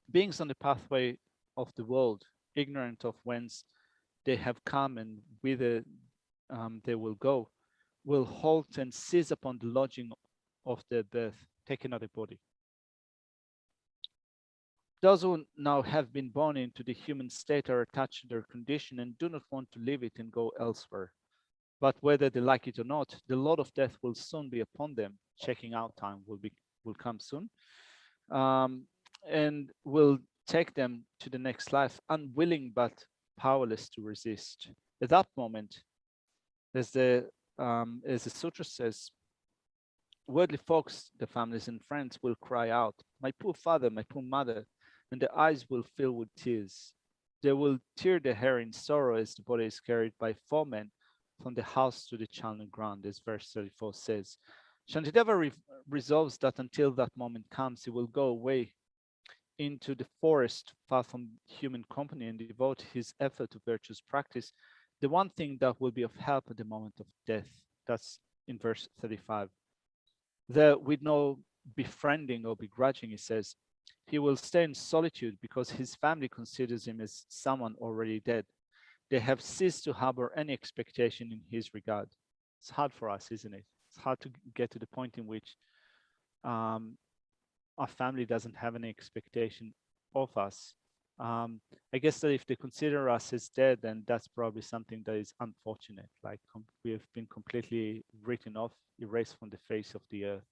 Beings on the pathway of the world, ignorant of whence they have come and whither they will go, will halt and seize upon the lodging of their birth, take another body. Those who now have been born into the human state are attached to their condition and do not want to leave it and go elsewhere. But whether they like it or not, the load of death will soon be upon them. Checking out time will come soon, and will take them to the next life, unwilling but powerless to resist. At that moment, as the sutra says, worldly folks, the families and friends, will cry out, "My poor father, my poor mother," and their eyes will fill with tears. They will tear their hair in sorrow as the body is carried by 4 men from the house to the charnel ground, as verse 34 says. Shantideva resolves that until that moment comes, he will go away into the forest far from human company and devote his effort to virtuous practice, the one thing that will be of help at the moment of death. That's in verse 35. There, with no befriending or begrudging, he says, he will stay in solitude because his family considers him as someone already dead. They have ceased to harbor any expectation in his regard. It's hard for us, isn't it? It's hard to get to the point in which our family doesn't have any expectation of us. I guess that if they consider us as dead, then that's probably something that is unfortunate. Like we have been completely written off, erased from the face of the earth.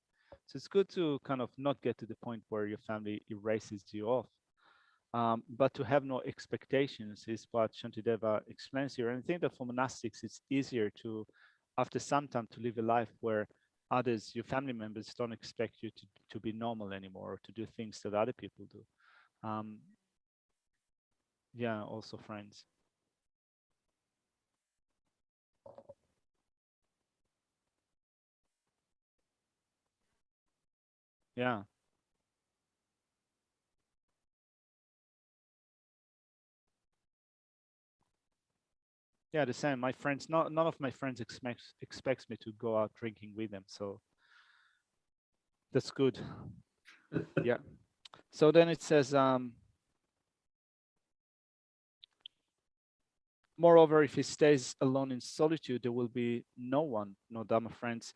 So it's good to kind of not get to the point where your family erases you off. But to have no expectations is what Shantideva explains here. And I think that for monastics, it's easier to, after some time, to live a life where others, your family members, don't expect you to be normal anymore or to do things that other people do. Yeah, also friends. Yeah. Yeah, the same. My friends, none of my friends expects me to go out drinking with them. So that's good. Yeah. So then it says, Moreover, if he stays alone in solitude, there will be no one, no Dharma friends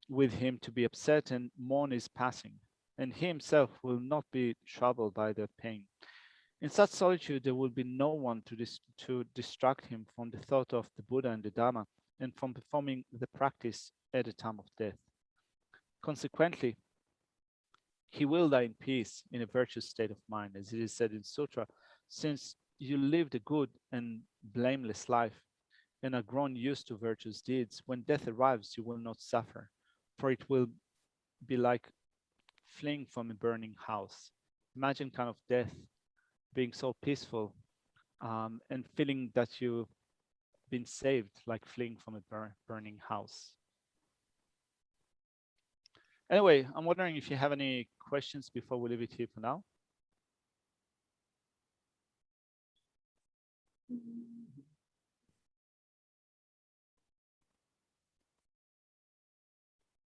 with him to be upset and mourn his passing, and he himself will not be troubled by their pain. In such solitude, there will be no one to distract him from the thought of the Buddha and the Dharma, and from performing the practice at the time of death. Consequently, he will die in peace in a virtuous state of mind, as it is said in Sutra, since you lived a good and blameless life and are grown used to virtuous deeds. When death arrives, you will not suffer, for it will be like fleeing from a burning house. Imagine kind of death being so peaceful and feeling that you've been saved, like fleeing from a burning house. Anyway, I'm wondering if you have any questions before we leave it here for now.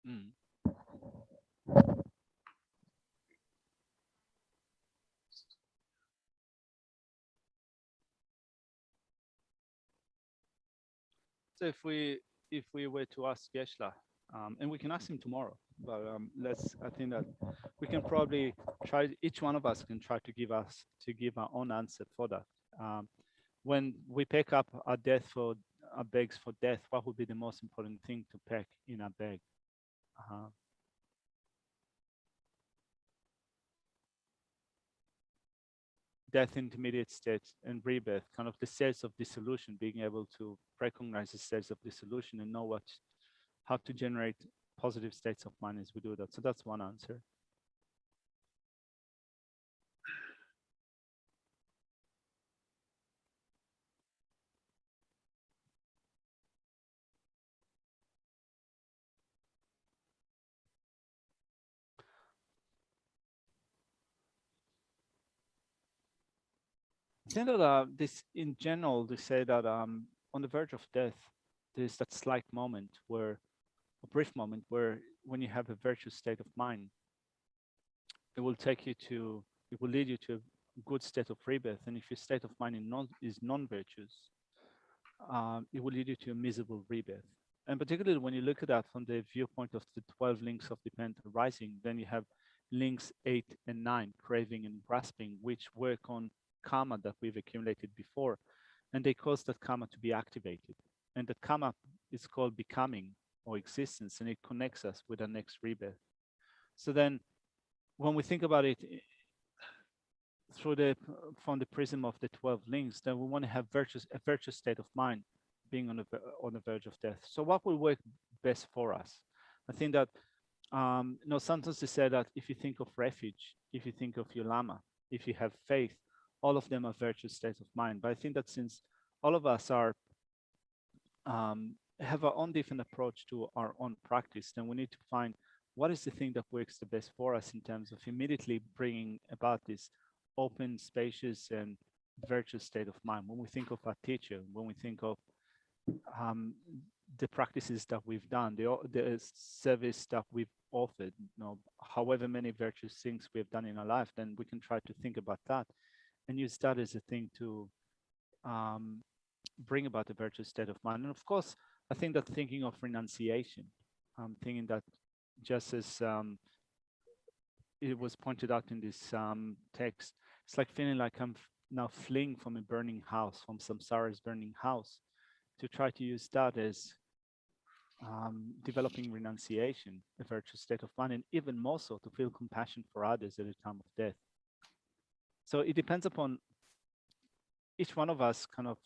Mm. So if we were to ask Geshe-la, and we can ask him tomorrow, but I think that we can probably try, each one of us can try to give our own answer for that. When we pick up our bags for death, what would be the most important thing to pack in our bag? Death, intermediate states, and rebirth, kind of the states of dissolution, being able to recognize the states of dissolution and know how to generate positive states of mind as we do that. So that's one answer. I think that this, in general, they say that on the verge of death, there's that slight moment where, a brief moment where, when you have a virtuous state of mind, it will lead you to a good state of rebirth. And if your state of mind is non-virtuous, it will lead you to a miserable rebirth. And particularly when you look at that from the viewpoint of the 12 links of dependent arising, then you have links 8 and 9, craving and grasping, which work on karma that we've accumulated before, and they cause that karma to be activated. And the karma is called becoming or existence, and it connects us with our next rebirth. So then when we think about it from the prism of the 12 links, then we want to have a virtuous state of mind, being on the verge of death. So what will work best for us? I think that sometimes they say that if you think of refuge, if you think of your lama, if you have faith, all of them are virtuous states of mind. But I think that since all of us have our own different approach to our own practice, then we need to find what is the thing that works the best for us in terms of immediately bringing about this open, spacious, and virtuous state of mind. When we think of our teacher, when we think of the practices that we've done, the service that we've offered, however many virtuous things we have done in our life, then we can try to think about that and use that as a thing to bring about a virtuous state of mind. And of course, I think that thinking of renunciation, thinking that just as it was pointed out in this text, it's like feeling like I'm now fleeing from a burning house, from samsara's burning house, to try to use that as developing renunciation, a virtuous state of mind, and even more so to feel compassion for others at the time of death. So it depends upon each one of us kind of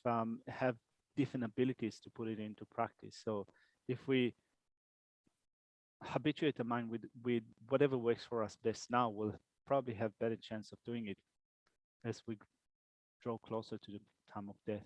have different abilities to put it into practice. So if we habituate the mind with whatever works for us best now, we'll probably have better chance of doing it as we draw closer to the time of death.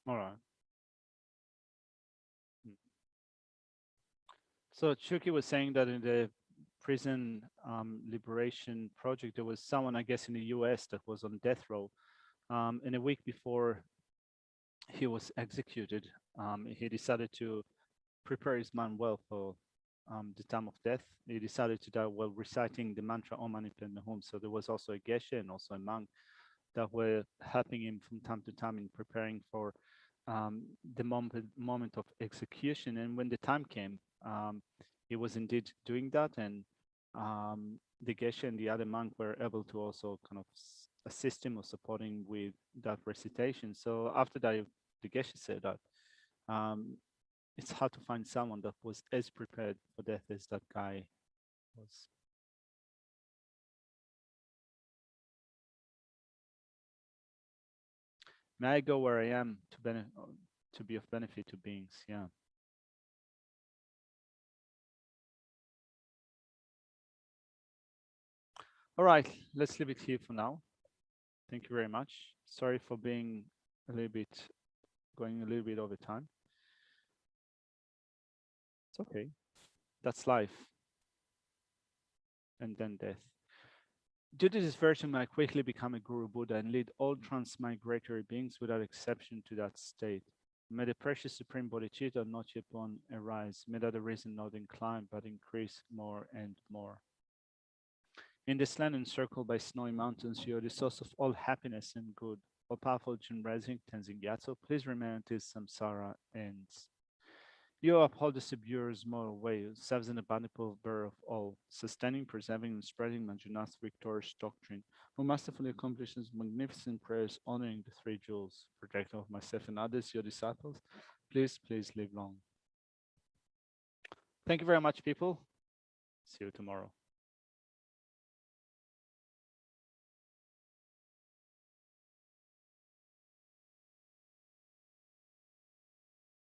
All right. So Chuki was saying that in the prison liberation project, there was someone, I guess, in the US that was on death row. And a week before he was executed, he decided to prepare his mind well for the time of death. He decided to die while reciting the mantra Om Mani Padme Hum. So there was also a geshe and also a monk that were helping him from time to time in preparing for the moment of execution. And when the time came, he was indeed doing that. And the geshe and the other monk were able to also kind of assist him or supporting with that recitation. So after that, the geshe said that it's hard to find someone that was as prepared for death as that guy was. May I go where I am to be of benefit to beings? Yeah. All right, let's leave it here for now. Thank you very much. Sorry for being going a little bit over time. It's okay. That's life. And then death. Due to this version, may I quickly become a Guru Buddha and lead all transmigratory beings without exception to that state. May the precious Supreme Bodhicitta not yet born arise. May that the reason not incline, but increase more and more. In this land encircled by snowy mountains, you are the source of all happiness and good. All powerful Jinrezing Tenzin Gyatso, please remain until samsara ends. You uphold the Sibu's moral way, serves an abundant bearer of all, sustaining, preserving, and spreading Manjunath's victorious doctrine, who masterfully accomplishes magnificent prayers honoring the three jewels. Protector of myself and others, your disciples, please live long. Thank you very much, people. See you tomorrow.